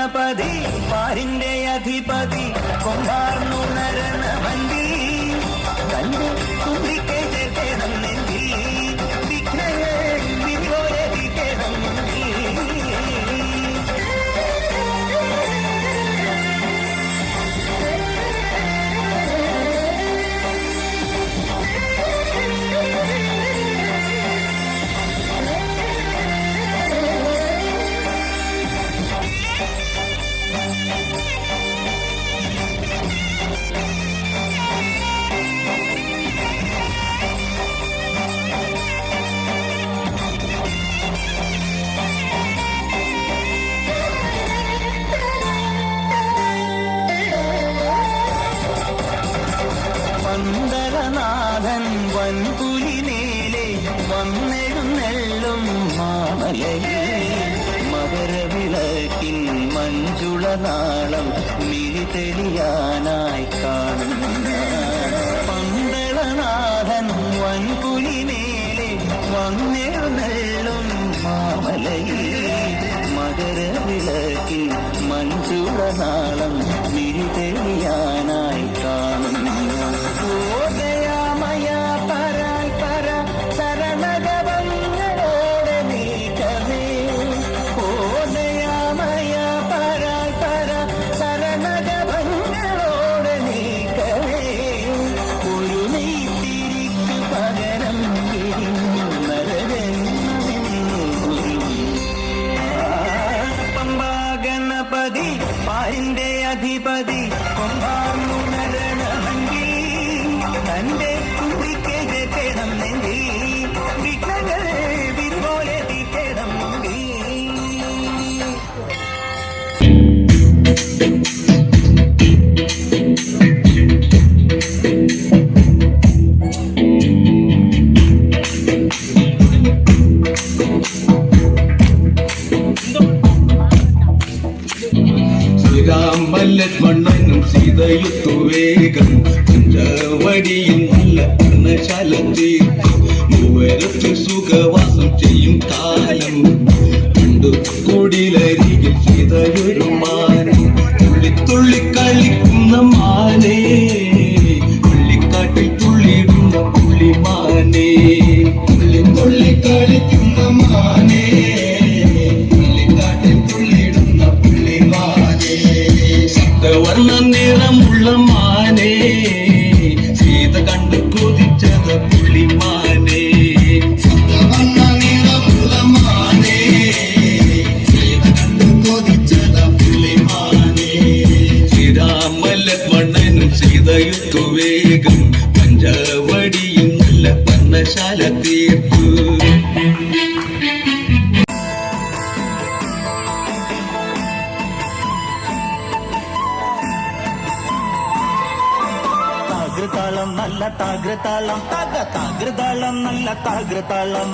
ഗണപതി പാരിന്റെ അധിപതി കൊമ്പാർന്നുണരണ വണ്ടി തന്റെ തുമ്പിക്കെ ചേർത്തേണം നെഞ്ചി വിഘ്നങ്ങൾ വിരോധിക്കണം പന്തളനാഥൻ വൻപുലിമേലെ വന്നെഴുന്നെള്ളും മാമലയിൽ മകരവിളക്കിൻ മഞ്ജുളനാളം മിഴി തെളിയാനായി കാണുന്ന പന്തളനാഥൻ വൻപുലിമേലെ വന്നെഴുന്നെള്ളും മാമലയിൽ മകരവിളക്കിൻ മഞ്ജുളനാളം മിഴി തെളിയാനായി കാണുന്ന പാരിന്റെ അധിപതി കൊമ്പാർന്നുണരണമങ്കി തന്റെ കുട്ടിക്ക് കേട്ടണം നെഞ്ചി വിഘ്നങ്ങൾ വിരുപോലെ തീറ്റണം മുമ്പി മണ്ണനും സീതയുത്തു വേഗം പഞ്ചവടിയിൽ നല്ല പർണശാല തീർക്കും മൂവരത്തിൽ സുഖവാസം ചെയ്യും കാലം കണ്ടു കുടിലരികിൽ സീതയൊരു മാനം തുള്ളി കളിക്കുന്ന മാനേ പുള്ളിക്കാട്ടിൽ തുള്ളിയിടുന്ന പുള്ളിമാനേ തുള്ളി കളിക്കുന്ന മാനേ വർണ്ണ നിറമുള്ള മാനേ സീത കണ്ടു കൊതിച്ചത് പുള്ളിമാനേ വർണ്ണ നിറമുള്ള മാനേ സീത കണ്ടു കൊതിച്ചത് പുള്ളിമാനേ ശ്രീരാമ ലക്ഷ്മണനും സീതയുത്തു വേഗം പഞ്ചവടിയിൽ നല്ല പർണശാല തീർത്തു താകൃതാളം നല്ല താകൃതാളം താകൃതാളം നല്ല താകൃതാളം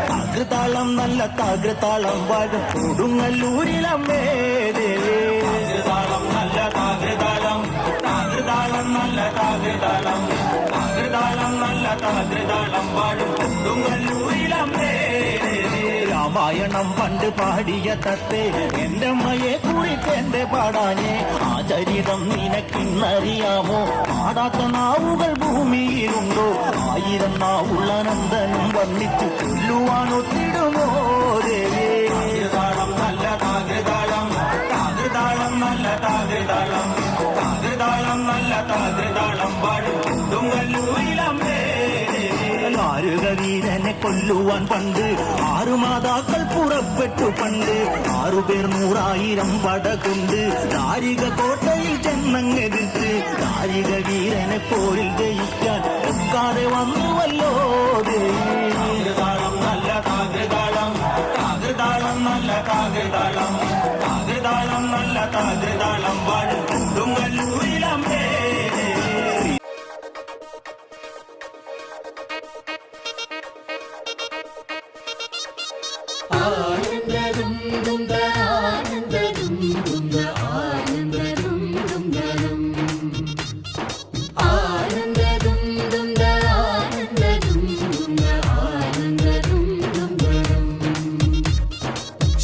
താകൃതാളം നല്ല താകൃതാളം വാഴ കൊടുങ്ങല്ലൂരിലമ്മേ ദേവി താകൃതാളം നല്ല താകൃതാളം താകൃതാളം നല്ല താകൃതാളം താകൃതാളം നല്ല താകൃതാളം വാഴ കൊടുങ്ങല്ലൂരിലമ്മേ രാമായണം പണ്ട് പാടിയ തത്തേ എന്റെ അമ്മയെ കുറിച്ചെന്റെ പാടാനേ ആ ചരിതം നിനക്കിന്നറിയാമോ പാടാത്ത നാവുകൾ ഭൂമിയിലുണ്ടോ ആയിരം നാവുള്ള നന്ദനും വന്നിച്ചു കൊല്ലുവാനൊത്തിടുമോ ദേവേ താകൃതാളം നല്ല താകൃതാളം താകൃതാളം നല്ല താകൃതാളം താകൃതാളം നല്ല താകൃതാളം പാടും കൊടുങ്ങല്ലൂരിലമ്മേ ആരുകവീരനെ കൊല്ലുവാൻ പണ്ട് 6 മാതാക്കൾ പുറപ്പെട്ടു പണ്ട് 6 പേർ 100,000 പടകൊണ്ട് ദാരിക കോട്ടയിൽ ചെന്നങ്ങെതിർത്ത് ദാരിക വീരനെ പോരിൽ ജയിക്കാൻ ഒക്കാതെ വന്നുവല്ലോ താകൃതാളം നല്ല താകൃതാളം താകൃതാളം നല്ല താകൃതാളം താകൃതാളം നല്ല താകൃതാളം വാഴും കൊടുങ്ങല്ലൂരിലമ്മേ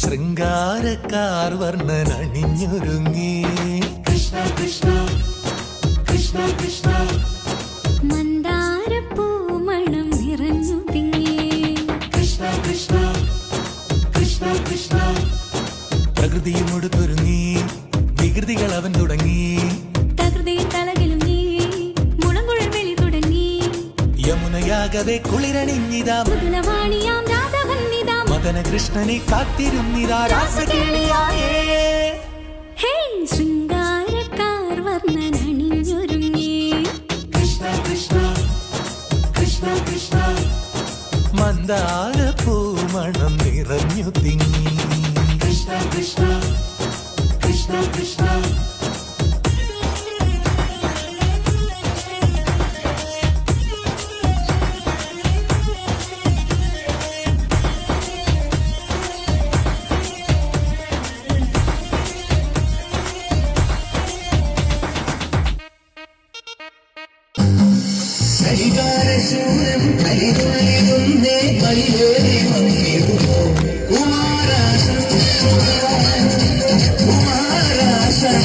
ശൃംഗാര മന്ദാരക്കാർ വർണ്ണൻ അണിഞ്ഞൊരുങ്ങി കൃഷ്ണ കൃഷ്ണ കൃഷ്ണ കൃഷ്ണ മന്ദാരപ്പൂമണം നിറഞ്ഞു തിങ്ങി കൃഷ്ണ കൃഷ്ണ കൃഷ്ണ കൃഷ്ണ പ്രകൃതിയും ഒടുത്തൊരുങ്ങി വികൃതികൾ അവൻ തുടങ്ങി തകൃതിയിൽ തലകിലും നീ മുളങ്കുഴൽ വെളി തുടങ്ങി യമുനയാകവെ കുളിരണിഞ്ഞിതാ മൃദുലവാണിയാം രാധവന്നിതാ മദന കൃഷ്ണനെ കാത്തിരുന്നിതാ രാസകേളിയായേ ഹേ ശൃംഗാരക്കാർ വർണ്ണൻ അണിഞ്ഞൊരുങ്ങി കൃഷ്ണ കൃഷ്ണ കൃഷ്ണ കൃഷ്ണ മന്ദാരപ്പൂമണം നിറഞ്ഞു തിങ്ങി കൃഷ്ണ കൃഷ്ണ കൃഷ്ണ കൃഷ്ണ ശൂരം കലിതുലയുന്നേ കലിയേറി വന്നിടുമോ കുമാരാശം കുമാരാശം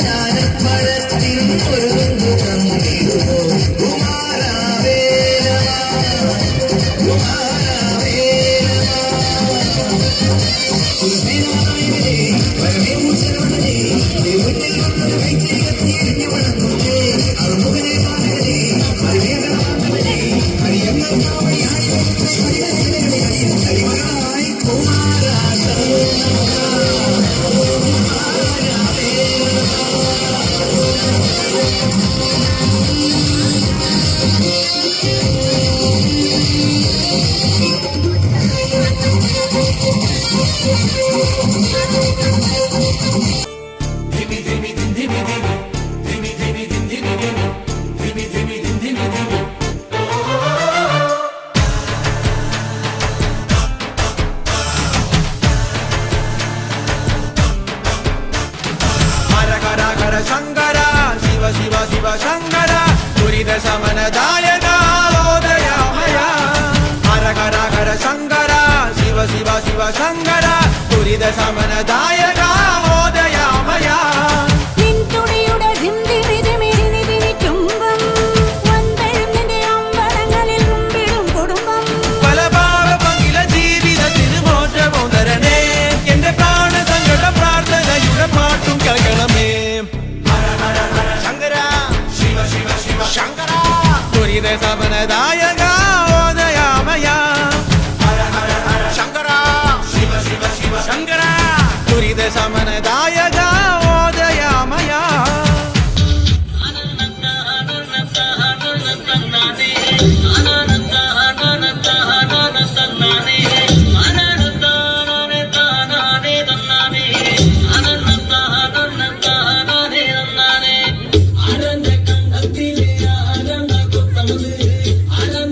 കൈലാസമാലാനപ്പഴത്തിൽ ഒരു തന്നിടുമോ കുമാരാവേലമ ശങ്കര ശിവ ശിവ ശിവ ശങ്കര ദുരിത സമനദായക ഓദയാമയ ഹര ഹര ഹര ശങ്കര ശിവ ശിവ ശിവ ശങ്കര ദുരിത സമനദായക ഓദയാമയ നിൻതുടിയുടെ ധിംതിമിതിമിരിനിതിനിറ്റുമ്പം വന്നെഴുന്നിന്റെ അമ്പലങ്ങളിൽ മുമ്പിടും കുടുംബം പല പാവ പങ്കില ജീവിതത്തിന് മോചമോ തരണേ എന്റെ പ്രാണ സങ്കട പ്രാർത്ഥനയുടെ പാട്ടും കേൾക്കണമേ ശങ്കര ശിവ ശിവ ശിവ ശങ്കര ദുരിത സമനദായക ഓദയാമയ ശങ്കര ശിവ ശിവ ശിവ ശങ്കര ദുരിത സമനദായക ഓദയാമയ അരന്റെ കണ്ണത്തിലെ ആനന്ദ കൊത്തമത് അരന്റെ